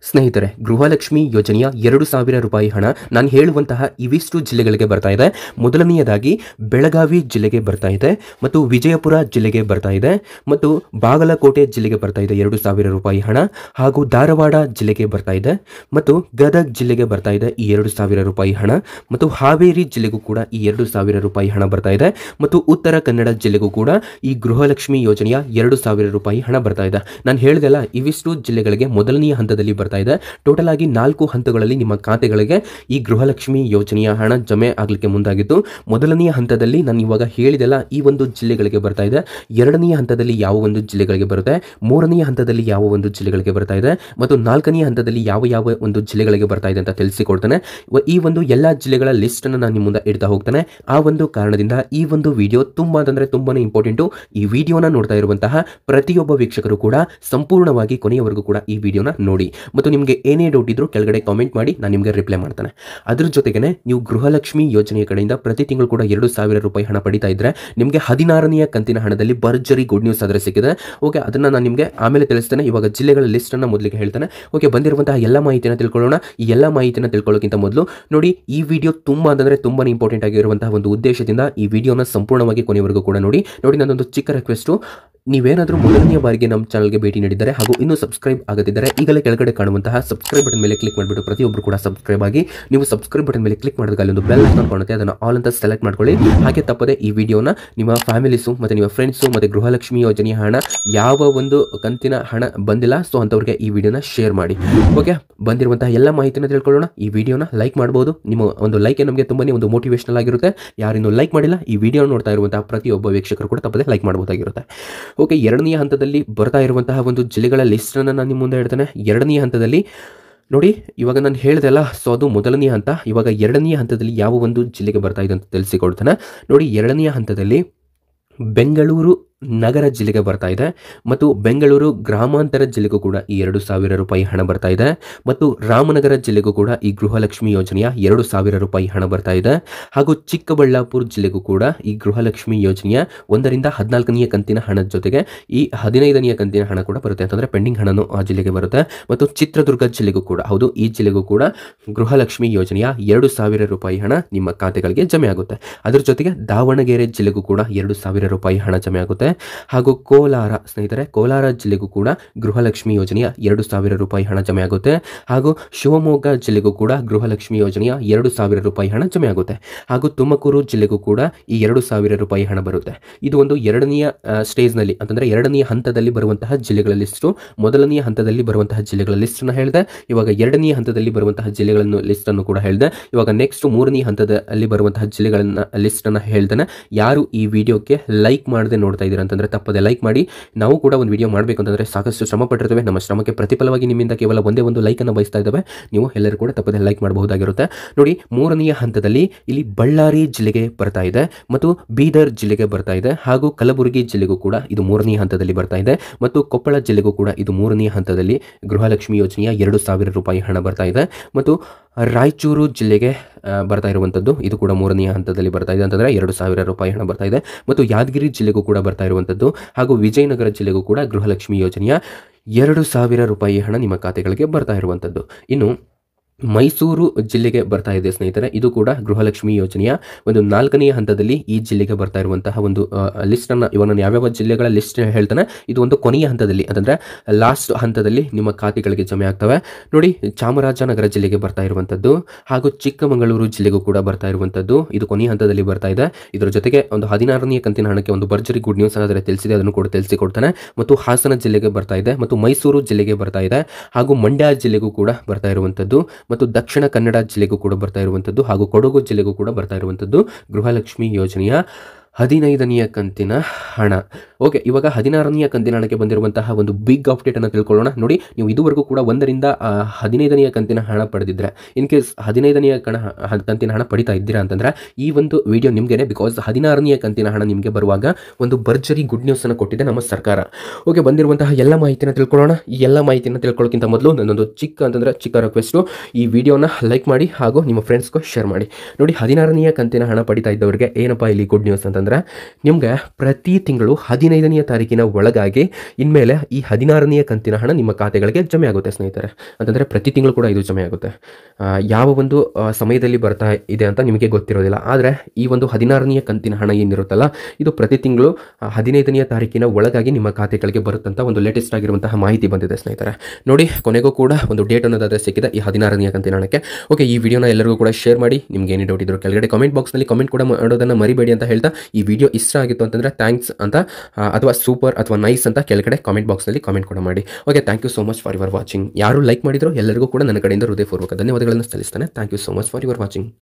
ಸ್ನೇಹಿತರೆ, ಗೃಹಲಕ್ಷ್ಮಿ ಯೋಜನೆಯ 2,000 ರೂಪಾಯಿ ಹಣ ನಾನು ಹೇಳುವಂತಹ ಇವಿಷ್ಟು ಜಿಲ್ಲೆಗಳಿಗೆ ಬರ್ತಾ ಇದೆ. ಮೊದಲನೆಯದಾಗಿ ಬೆಳಗಾವಿ ಜಿಲ್ಲೆಗೆ ಬರ್ತಾ ಇದೆ, ಮತ್ತು ವಿಜಯಪುರ ಜಿಲ್ಲೆಗೆ ಬರ್ತಾ ಇದೆ, ಮತ್ತು ಬಾಗಲಕೋಟೆ ಜಿಲ್ಲೆಗೆ ಬರ್ತಾ ಇದೆ 2,000 ರೂಪಾಯಿ ಹಣ. ಹಾಗೂ ಧಾರವಾಡ ಜಿಲ್ಲೆಗೆ ಬರ್ತಾ ಇದೆ, ಮತ್ತು ಗದಗ ಜಿಲ್ಲೆಗೆ ಬರ್ತಾ ಇದೆ ಈ 2,000 ರೂಪಾಯಿ ಹಣ. ಮತ್ತು ಹಾವೇರಿ ಜಿಲ್ಲೆಗೂ ಕೂಡ ಈ 2,000 ರೂಪಾಯಿ ಹಣ ಬರ್ತಾ ಇದೆ, ಮತ್ತು ಉತ್ತರ ಕನ್ನಡ ಜಿಲ್ಲೆಗೂ ಕೂಡ ಈ ಗೃಹಲಕ್ಷ್ಮಿ ಯೋಜನೆಯ 2,000 ರೂಪಾಯಿ ಹಣ ಬರ್ತಾ ಇದೆ. ನಾನು ಹೇಳಿದೆಲ್ಲ ಇವಿಷ್ಟು ಜಿಲ್ಲೆಗಳಿಗೆ ಮೊದಲನೆಯ ಹಂತದಲ್ಲಿ ಬರ್ತಾ ಇದೆ. ಟೋಟಲ್ ಆಗಿ 4 ಹಂತಗಳಲ್ಲಿ ನಿಮ್ಮ ಖಾತೆಗಳಿಗೆ ಈ ಗೃಹಲಕ್ಷ್ಮಿ ಯೋಜನೆಯ ಹಣ ಜಮೆ ಆಗಲಿಕ್ಕೆ ಮುಂದಾಗಿತ್ತು. ಮೊದಲನೆಯ ಹಂತದಲ್ಲಿ ನಾನು ಇವಾಗ ಹೇಳಿದೆಲ್ಲ ಈ ಒಂದು ಜಿಲ್ಲೆಗಳಿಗೆ ಬರ್ತಾ ಇದೆ. ಎರಡನೆಯ ಹಂತದಲ್ಲಿ ಯಾವ ಒಂದು ಜಿಲ್ಲೆಗಳಿಗೆ ಬರುತ್ತೆ, ಮೂರನೆಯ ಹಂತದಲ್ಲಿ ಯಾವ ಒಂದು ಜಿಲ್ಲೆಗಳಿಗೆ ಬರ್ತಾ ಇದೆ, ಮತ್ತು ನಾಲ್ಕನೆಯ ಹಂತದಲ್ಲಿ ಯಾವ ಯಾವ ಒಂದು ಜಿಲ್ಲೆಗಳಿಗೆ ಬರ್ತಾ ಇದೆ ಅಂತ ತಿಳಿಸಿಕೊಡ್ತೇನೆ. ಈ ಒಂದು ಎಲ್ಲ ಜಿಲ್ಲೆಗಳ ಲಿಸ್ಟ್ ಅನ್ನು ನಾನು ನಿಮ್ಮ ಮುಂದೆ ಇಡ್ತಾ ಹೋಗ್ತೇನೆ. ಆ ಒಂದು ಕಾರಣದಿಂದ ಈ ಒಂದು ವಿಡಿಯೋ ತುಂಬಾನೇ ಇಂಪಾರ್ಟೆಂಟು. ಈ ವಿಡಿಯೋನ ನೋಡ್ತಾ ಇರುವಂತಹ ಪ್ರತಿಯೊಬ್ಬ ವೀಕ್ಷಕರು ಕೂಡ ಸಂಪೂರ್ಣವಾಗಿ ಕೊನೆಯವರೆಗೂ ಕೂಡ ಈ ವಿಡಿಯೋನ ನೋಡಿ, ಮತ್ತು ನಿಮಗೆ ಏನೇ ಡೌಟ್ ಇದ್ರೂ ಕೆಳಗಡೆ ಕಾಮೆಂಟ್ ಮಾಡಿ, ನಾನು ನಿಮಗೆ ರಿಪ್ಲೈ ಮಾಡ್ತೇನೆ. ಅದ್ರ ಜೊತೆಗೆ ನೀವು ಗೃಹಲಕ್ಷ್ಮಿ ಯೋಜನೆಯ ಕಡೆಯಿಂದ ಪ್ರತಿ ತಿಂಗಳು ಕೂಡ 2,000 ರೂಪಾಯಿ ಹಣ ಪಡಿತಾ ಇದ್ರೆ ನಿಮಗೆ 16ನೆಯ ಕಂತಿನ ಹಣದಲ್ಲಿ ಭರ್ಜರಿ ಗುಡ್ ನ್ಯೂಸ್ ಆದರೆ ಸಿಕ್ಕಿದೆ. ಓಕೆ, ಅದನ್ನ ನಾನು ನಿಮಗೆ ಆಮೇಲೆ ತಿಳಿಸ್ತೇನೆ. ಇವಾಗ ಜಿಲ್ಲೆಗಳ ಲಿಸ್ಟ್ ಅನ್ನ ಮೊದಲಿಗೆ ಹೇಳ್ತೇನೆ. ಓಕೆ, ಬಂದಿರುವಂತಹ ಎಲ್ಲ ಮಾಹಿತಿಯನ್ನು ತಿಳ್ಕೊಳ್ಳೋಣ. ಈ ಎಲ್ಲ ಮಾಹಿತಿಯನ್ನು ತಿಳ್ಕೊಳ್ಳೋಕ್ಕಿಂತ ಮೊದಲು ನೋಡಿ, ಈ ವಿಡಿಯೋ ತುಂಬಾನೇ ಇಂಪಾರ್ಟೆಂಟ್ ಆಗಿರುವಂತಹ ಒಂದು ಉದ್ದೇಶದಿಂದ ಈ ವಿಡಿಯೋನ ಸಂಪೂರ್ಣವಾಗಿ ಕೊನೆಯವರೆಗೂ ಕೂಡ ನೋಡಿ. ನನ್ನೊಂದು ಚಿಕ್ಕ ರಿಕ್ವೆಸ್ಟು, ನೀವೇನಾದರೂ ಮೊದಲನೆಯ ಬಾರಿಗೆ ನಮ್ಮ ಚಾನಲ್ಗೆ ಭೇಟಿ ನೀಡಿದ್ದಾರೆ ಹಾಗೂ ಇನ್ನೂ ಸಬ್ಸ್ಕ್ರೈಬ್ ಆಗದಿದ್ದರೆ ಈಗಲೇ ಕೆಳಗಡೆ ಕಾಣುವಂತಹ ಸಬ್ಸ್ಕ್ರೈಬ್ ಬಟನ್ ಮೇಲೆ ಕ್ಲಿಕ್ ಮಾಡಿಬಿಟ್ಟು ಪ್ರತಿಯೊಬ್ಬರು ಕೂಡ ಸಬ್ಸ್ಕ್ರೈಬ್ ಆಗಿ. ನೀವು ಸಬ್ಸ್ಕ್ರೈಬ್ ಬಟನ್ ಮೇಲೆ ಕ್ಲಿಕ್ ಮಾಡಿದಾಗ ಒಂದು ಬೆಲ್ ಐಕಾನ್ ಕಾಣುತ್ತೆ, ಅದನ್ನು ಆಲ್ ಅಂತ ಸೆಲೆಕ್ಟ್ ಮಾಡ್ಕೊಳ್ಳಿ. ಹಾಗೆ ತಪ್ಪದೆ ಈ ವಿಡಿಯೋನ ನಿಮ್ಮ ಫ್ಯಾಮಿಲೀಸು ಮತ್ತು ನಿಮ್ಮ ಫ್ರೆಂಡ್ಸು ಮತ್ತು ಗೃಹಲಕ್ಷ್ಮಿ ಯೋಜನೆಯ ಹಣ ಯಾವ ಒಂದು ಕಂತಿನ ಹಣ ಬಂದಿಲ್ಲ ಸೊ ಅಂಥವ್ರಿಗೆ ಈ ವಿಡಿಯೋನ ಶೇರ್ ಮಾಡಿ. ಓಕೆ, ಬಂದಿರುವಂತಹ ಎಲ್ಲ ಮಾಹಿತಿನ ತಿಳ್ಕೊಳ್ಳೋಣ. ಈ ವಿಡಿಯೋನ ಲೈಕ್ ಮಾಡಬಹುದು. ನಿಮ್ಮ ಒಂದು ಲೈಕ್ ನಮಗೆ ತುಂಬಾನೇ ಒಂದು ಮೋಟಿವೇಶನಲ್ ಆಗಿರುತ್ತೆ. ಯಾರಿನ್ನೂ ಲೈಕ್ ಮಾಡಿಲ್ಲ, ಈ ವಿಡಿಯೋ ನೋಡ್ತಾ ಇರುವಂತಹ ಪ್ರತಿಯೊಬ್ಬ ವೀಕ್ಷಕರು ಕೂಡ ತಪ್ಪದೆ ಲೈಕ್ ಮಾಡಬಹುದಾಗಿರುತ್ತೆ. ಓಕೆ, ಎರಡನೆಯ ಹಂತದಲ್ಲಿ ಬರ್ತಾ ಇರುವಂತಹ ಒಂದು ಜಿಲ್ಲೆಗಳ ಲಿಸ್ಟ್ ಅನ್ನು ನಾನು ನಿಮ್ಮ ಮುಂದೆ ಹೇಳ್ತೇನೆ. ಎರಡನೆಯ ಹಂತದಲ್ಲಿ ನೋಡಿ, ಇವಾಗ ನಾನು ಹೇಳಿದೆಲ್ಲ ಸೊ ಅದು ಮೊದಲನೆಯ ಹಂತ. ಇವಾಗ ಎರಡನೆಯ ಹಂತದಲ್ಲಿ ಯಾವ ಒಂದು ಜಿಲ್ಲೆಗೆ ಬರ್ತಾ ಇದೆ ಅಂತ ತಿಳಿಸಿಕೊಡ್ತೇನೆ. ನೋಡಿ, ಎರಡನೆಯ ಹಂತದಲ್ಲಿ ಬೆಂಗಳೂರು ನಗರ ಜಿಲ್ಲೆಗೆ ಬರ್ತಾ ಇದೆ, ಮತ್ತು ಬೆಂಗಳೂರು ಗ್ರಾಮಾಂತರ ಜಿಲ್ಲೆಗೂ ಕೂಡ ಈ 2,000 ರೂಪಾಯಿ ಹಣ ಬರ್ತಾ ಇದೆ, ಮತ್ತು ರಾಮನಗರ ಜಿಲ್ಲೆಗೂ ಕೂಡ ಈ ಗೃಹಲಕ್ಷ್ಮಿ ಯೋಜನೆಯ 2,000 ರೂಪಾಯಿ ಹಣ ಬರ್ತಾ ಇದೆ, ಹಾಗೂ ಚಿಕ್ಕಬಳ್ಳಾಪುರ ಜಿಲ್ಲೆಗೂ ಕೂಡ ಈ ಗೃಹಲಕ್ಷ್ಮಿ ಯೋಜನೆಯ 1ರಿಂದ 14ನೆಯ ಕಂತಿನ ಹಣದ ಜೊತೆಗೆ ಈ 15ನೆಯ ಕಂತಿನ ಹಣ ಕೂಡ ಬರುತ್ತೆ. ಅಂತಂದ್ರೆ ಪೆಂಡಿಂಗ್ ಹಣನು ಆ ಜಿಲ್ಲೆಗೆ ಬರುತ್ತೆ. ಮತ್ತು ಚಿತ್ರದುರ್ಗ ಜಿಲ್ಲೆಗೂ ಕೂಡ, ಹೌದು, ಈ ಜಿಲ್ಲೆಗೂ ಕೂಡ ಗೃಹಲಕ್ಷ್ಮಿ ಯೋಜನೆಯ 2,000 ರೂಪಾಯಿ ಹಣ ನಿಮ್ಮ ಖಾತೆಗಳಿಗೆ ಜಮೆ ಆಗುತ್ತೆ. ಅದರ ಜೊತೆಗೆ ದಾವಣಗೆರೆ ಜಿಲ್ಲೆಗೂ ಕೂಡ 2,000 ರೂಪಾಯಿ ಹಣ ಜಮೆ ಆಗುತ್ತೆ. ಹಾಗೂ ಕೋಲಾರ, ಸ್ನೇಹಿತರೆ, ಕೋಲಾರ ಜಿಲ್ಲೆಗೂ ಕೂಡ ಗೃಹಲಕ್ಷ್ಮಿ ಯೋಜನೆಯ 2,000 ರೂಪಾಯಿ ಹಣ ಜಮೆ ಆಗುತ್ತೆ. ಹಾಗೂ ಶಿವಮೊಗ್ಗ ಜಿಲ್ಲೆಗೂ ಕೂಡ ಗೃಹಲಕ್ಷ್ಮಿ ಯೋಜನೆಯ 2,000 ರೂಪಾಯಿ ಹಣ ಜಮೆ ಆಗುತ್ತೆ. ಹಾಗೂ ತುಮಕೂರು ಜಿಲ್ಲೆಗೂ ಕೂಡ ಈ 2,000 ರೂಪಾಯಿ ಹಣ ಬರುತ್ತೆ. ಇದು ಒಂದು ಎರಡನೆಯ ಸ್ಟೇಜ್ನಲ್ಲಿ, ಅಂತಂದ್ರೆ ಎರಡನೆಯ ಹಂತದಲ್ಲಿ ಬರುವಂತಹ ಜಿಲ್ಲೆಗಳ ಲಿಸ್ಟು. ಮೊದಲನೆಯ ಹಂತದಲ್ಲಿ ಬರುವಂತಹ ಜಿಲ್ಲೆಗಳ ಲಿಸ್ಟ್ ಅನ್ನು ಹೇಳಿದೆ. ಇವಾಗ ಎರಡನೆಯ ಹಂತದಲ್ಲಿ ಬರುವಂತಹ ಜಿಲ್ಲೆಗಳನ್ನು ಲಿಸ್ಟ್ ಅನ್ನು ಕೂಡ ಹೇಳಿದೆ. ಇವಾಗ ನೆಕ್ಸ್ಟ್ ಮೂರನೆಯ ಹಂತದಲ್ಲಿ ಬರುವಂತಹ ಜಿಲ್ಲೆಗಳನ್ನ ಲಿಸ್ಟ್ ಅನ್ನು ಹೇಳ್ತೇನೆ. ಯಾರು ಈ ವಿಡಿಯೋಕ್ಕೆ ಲೈಕ್ ಮಾಡದೆ ನೋಡ್ತಾ ಇದ್ದೀರಾ ಅಂತಂದ್ರೆ ತಪ್ಪದೆ ಲೈಕ್ ಮಾಡಿ. ನಾವು ಕೂಡ ಒಂದು ವಿಡಿಯೋ ಮಾಡಬೇಕು ಅಂತಂದ್ರೆ ಸಾಕಷ್ಟು ಶ್ರಮ ಪಟ್ಟಿರ್ತೇವೆ. ನಮ್ಮ ಶ್ರಮಕ್ಕೆ ಪ್ರತಿಫಲವಾಗಿ ನಿಮ್ಮಿಂದ ಕೇವಲ ಒಂದೇ ಒಂದು ಲೈಕ್ ಅನ್ನು ಬಯಸ್ತಾ ಇದ್ದಾವೆ. ನೀವು ಎಲ್ಲರೂ ಕೂಡ ತಪ್ಪದೆ ಲೈಕ್ ಮಾಡಬಹುದಾಗಿರುತ್ತೆ. ನೋಡಿ, ಮೂರನೆಯ ಹಂತದಲ್ಲಿ ಇಲ್ಲಿ ಬಳ್ಳಾರಿ ಜಿಲ್ಲೆಗೆ ಬರ್ತಾ ಇದೆ, ಮತ್ತು ಬೀದರ್ ಜಿಲ್ಲೆಗೆ ಬರ್ತಾ ಇದೆ, ಹಾಗೂ ಕಲಬುರಗಿ ಜಿಲ್ಲೆಗೂ ಕೂಡ ಇದು ಮೂರನೆಯ ಹಂತದಲ್ಲಿ ಬರ್ತಾ ಇದೆ, ಮತ್ತು ಕೊಪ್ಪಳ ಜಿಲ್ಲೆಗೂ ಕೂಡ ಇದು ಮೂರನೆಯ ಹಂತದಲ್ಲಿ ಗೃಹಲಕ್ಷ್ಮಿ ಯೋಜನೆಯ 2,000 ರೂಪಾಯಿ ಹಣ ಬರ್ತಾ ಇದೆ, ಮತ್ತು ರಾಯಚೂರು ಜಿಲ್ಲೆಗೆ ಬರ್ತಾ ಇರುವಂಥದ್ದು ಇದು ಕೂಡ ಮೂರನೆಯ ಹಂತದಲ್ಲಿ ಬರ್ತಾ ಇದೆ, ಅಂತಂದ್ರೆ 2,000 ರೂಪಾಯಿ ಹಣ ಬರ್ತಾ ಇದೆ, ಮತ್ತು ಯಾದಗಿರಿ ಜಿಲ್ಲೆಗೂ ಕೂಡ ಬರ್ತಾ ಇರುವಂಥದ್ದು, ಹಾಗೂ ವಿಜಯನಗರ ಜಿಲ್ಲೆಗೂ ಕೂಡ ಗೃಹಲಕ್ಷ್ಮಿ ಯೋಜನೆಯ 2,000 ರೂಪಾಯಿ ಹಣ ನಿಮ್ಮ ಖಾತೆಗಳಿಗೆ ಬರ್ತಾ ಇರುವಂಥದ್ದು. ಇನ್ನು ಮೈಸೂರು ಜಿಲ್ಲೆಗೆ ಬರ್ತಾ ಇದೆ ಸ್ನೇಹಿತರೆ. ಇದು ಕೂಡ ಗೃಹಲಕ್ಷ್ಮಿ ಯೋಜನೆಯ ಒಂದು 4ನೆಯ ಹಂತದಲ್ಲಿ ಈ ಜಿಲ್ಲೆಗೆ ಬರ್ತಾ ಇರುವಂತಹ ಒಂದು ಲಿಸ್ಟ್ ಅನ್ನ ಇವಾಗ ನಾನು ಯಾವ್ಯಾವ ಜಿಲ್ಲೆಗಳ ಲಿಸ್ಟ್ ಹೇಳ್ತಾನೆ. ಇದು ಒಂದು ಕೊನೆಯ ಹಂತದಲ್ಲಿ, ಅಂತಂದ್ರೆ ಲಾಸ್ಟ್ ಹಂತದಲ್ಲಿ ನಿಮ್ಮ ಖಾತೆಗಳಿಗೆ ಜಮೆ ಆಗ್ತವೆ. ನೋಡಿ, ಚಾಮರಾಜನಗರ ಜಿಲ್ಲೆಗೆ ಬರ್ತಾ ಇರುವಂತದ್ದು, ಹಾಗೂ ಚಿಕ್ಕಮಗಳೂರು ಜಿಲ್ಲೆಗೂ ಕೂಡ ಬರ್ತಾ ಇರುವಂತದ್ದು ಇದು ಕೊನೆಯ ಹಂತದಲ್ಲಿ ಬರ್ತಾ ಇದೆ. ಇದರ ಜೊತೆಗೆ ಒಂದು 16ನೆಯ ಕಂತಿನ ಹಣಕ್ಕೆ ಒಂದು ಭರ್ಜರಿ ಗುಡ್ ನ್ಯೂಸ್ ಆದರೆ ತಿಳಿಸಿದೆ, ಅದನ್ನು ಕೂಡ ತಿಳಿಸಿಕೊಡ್ತಾನೆ. ಮತ್ತು ಹಾಸನ ಜಿಲ್ಲೆಗೆ ಬರ್ತಾ ಇದೆ, ಮತ್ತು ಮೈಸೂರು ಜಿಲ್ಲೆಗೆ ಬರ್ತಾ ಇದೆ, ಹಾಗೂ ಮಂಡ್ಯ ಜಿಲ್ಲೆಗೂ ಕೂಡ ಬರ್ತಾ ಇರುವಂತದ್ದು, ಮತ್ತು ದಕ್ಷಿಣ ಕನ್ನಡ ಜಿಲ್ಲೆಗೂ ಕೂಡ ಬರ್ತಾ ಇರುವಂಥದ್ದು, ಹಾಗೂ ಕೊಡಗು ಜಿಲ್ಲೆಗೂ ಕೂಡ ಬರ್ತಾ ಇರುವಂಥದ್ದು ಗೃಹಲಕ್ಷ್ಮಿ ಯೋಜನೆಯ 15ನೆಯ ಕಂತಿನ ಹಣ. ಓಕೆ, ಇವಾಗ 16ನೆಯ ಕಂತಿನ ಹಣಕ್ಕೆ ಬಂದಿರುವಂತಹ ಒಂದು ಬಿಗ್ ಅಪ್ಡೇಟ್ ಅನ್ನು ತಿಳ್ಕೊಳ್ಳೋಣ. ನೋಡಿ, ನೀವು ಇದುವರೆಗೂ ಕೂಡ 1ರಿಂದ 15ನೆಯ ಕಂತಿನ ಹಣ ಪಡೆದಿದ್ರೆ, ಇನ್ ಕೇಸ್ 15ನೆಯ ಕಂತಿನ ಹಣ ಪಡಿತಾ ಇದ್ದೀರಾ ಅಂತಂದ್ರೆ ಈ ಒಂದು ವಿಡಿಯೋ ನಿಮಗೇನೆ. ಬಿಕಾಸ್ 16ನೆಯ ಕಂತಿನ ಹಣ ನಿಮಗೆ ಬರುವಾಗ ಒಂದು ಭರ್ಜರಿ ಗುಡ್ ನ್ಯೂಸ್ ಅನ್ನು ಕೊಟ್ಟಿದೆ ನಮ್ಮ ಸರ್ಕಾರ. ಓಕೆ, ಬಂದಿರುವಂತಹ ಎಲ್ಲ ಮಾಹಿತಿನ ತಿಳ್ಕೊಳ್ಳೋಣ. ಈ ಎಲ್ಲ ಮಾಹಿತಿನ ತಿಳ್ಕೊಳ್ಳೋಕ್ಕಿಂತ ಮೊದಲು ನನ್ನೊಂದು ಚಿಕ್ಕ ರಿಕ್ವೆಸ್ಟು, ಈ ವಿಡಿಯೋನ ಲೈಕ್ ಮಾಡಿ ಹಾಗೂ ನಿಮ್ಮ ಫ್ರೆಂಡ್ಸ್ಗೂ ಶೇರ್ ಮಾಡಿ. ನೋಡಿ, 16ನೆಯ ಕಂತಿನ ಹಣ ಪಡಿತಾ ಇದ್ದವರಿಗೆ ಏನಪ್ಪಾ ಇಲ್ಲಿ ಗುಡ್ ನ್ಯೂಸ್ ಅಂತಂದ್ರೆ ಅಂತಂದ್ರೆ ನಿಮ್ಗೆ ಪ್ರತಿ ತಿಂಗಳು 15ನೇ ತಾರೀಕಿನ ಒಳಗಾಗಿ ಇನ್ಮೇಲೆ ಈ 16ನೇ ಕಂತಿನ ಹಣ ನಿಮ್ಮ ಖಾತೆಗಳಿಗೆ ಜಮೆ ಆಗುತ್ತೆ ಸ್ನೇಹಿತರೆ. ಅಂತಂದರೆ ಪ್ರತಿ ತಿಂಗಳು ಕೂಡ ಇದು ಜಮೆ ಆಗುತ್ತೆ. ಯಾವ ಒಂದು ಸಮಯದಲ್ಲಿ ಬರ್ತಾ ಇದೆ ಅಂತ ನಿಮಗೆ ಗೊತ್ತಿರೋದಿಲ್ಲ. ಆದರೆ ಈ ಒಂದು 16ನೇ ಕಂತಿನ ಹಣ ಏನಿರುತ್ತಲ್ಲ, ಇದು ಪ್ರತಿ ತಿಂಗಳು 15ನೇ ತಾರೀಕಿನ ಒಳಗಾಗಿ ನಿಮ್ಮ ಖಾತೆಗಳಿಗೆ ಬರುತ್ತಂತ ಒಂದು ಲೇಟೆಸ್ಟ್ ಆಗಿರುವಂತಹ ಮಾಹಿತಿ ಬಂದಿದೆ ಸ್ನೇಹಿತರೆ. ನೋಡಿ, ಕೊನೆಗೂ ಕೂಡ ಒಂದು ಡೇಟ್ ಅನ್ನೋದಾದ್ರೆ ಸಿಕ್ಕಿದೆ ಈ 16ನೇ ಕಂತಿನ ಹಣಕ್ಕೆ. ಓಕೆ, ಈ ವಿಡಿಯೋನ ಎಲ್ಲರಿಗೂ ಕೂಡ ಶೇರ್ ಮಾಡಿ. ನಿಮ್ಗೆ ಏನೇ ಡೌಟ್ ಇದ್ರು ಕೆಳಗಡೆ ಕಾಮೆಂಟ್ ಬಾಕ್ಸ್ನಲ್ಲಿ ಕಾಮೆಂಟ್ ಕೂಡ ಮಾಡೋದನ್ನು ಮರಿಬೇಡಿ ಅಂತ ಹೇಳ್ತಾ, ಈ ವಿಡಿಯೋ ಇಷ್ಟ ಆಗಿತ್ತು ಅಂತಂದರೆ ಥ್ಯಾಂಕ್ಸ್ ಅಂತ ಅಥವಾ ಸೂಪರ್ ಅಥವಾ ನೈಸ್ ಅಂತ ಕೆಳಗಡೆ ಕಾಮೆಂಟ್ ಬಾಕ್ಸ್ನಲ್ಲಿ ಕಾಮೆಂಟ್ ಕೂಡ ಮಾಡಿ. Okay, thank you so much for your watching. ಯಾರು ಲೈಕ್ ಮಾಡಿದ್ರು ಎಲ್ಲರಿಗೂ ಕೂಡ ನನ್ನ ಕಡೆಯಿಂದ ಹೃದಯಪೂರ್ವಕ ಧನ್ಯವಾದಗಳನ್ನು ಸಲ್ಲಿಸ್ತಾನೆ. Thank you so much for your watching.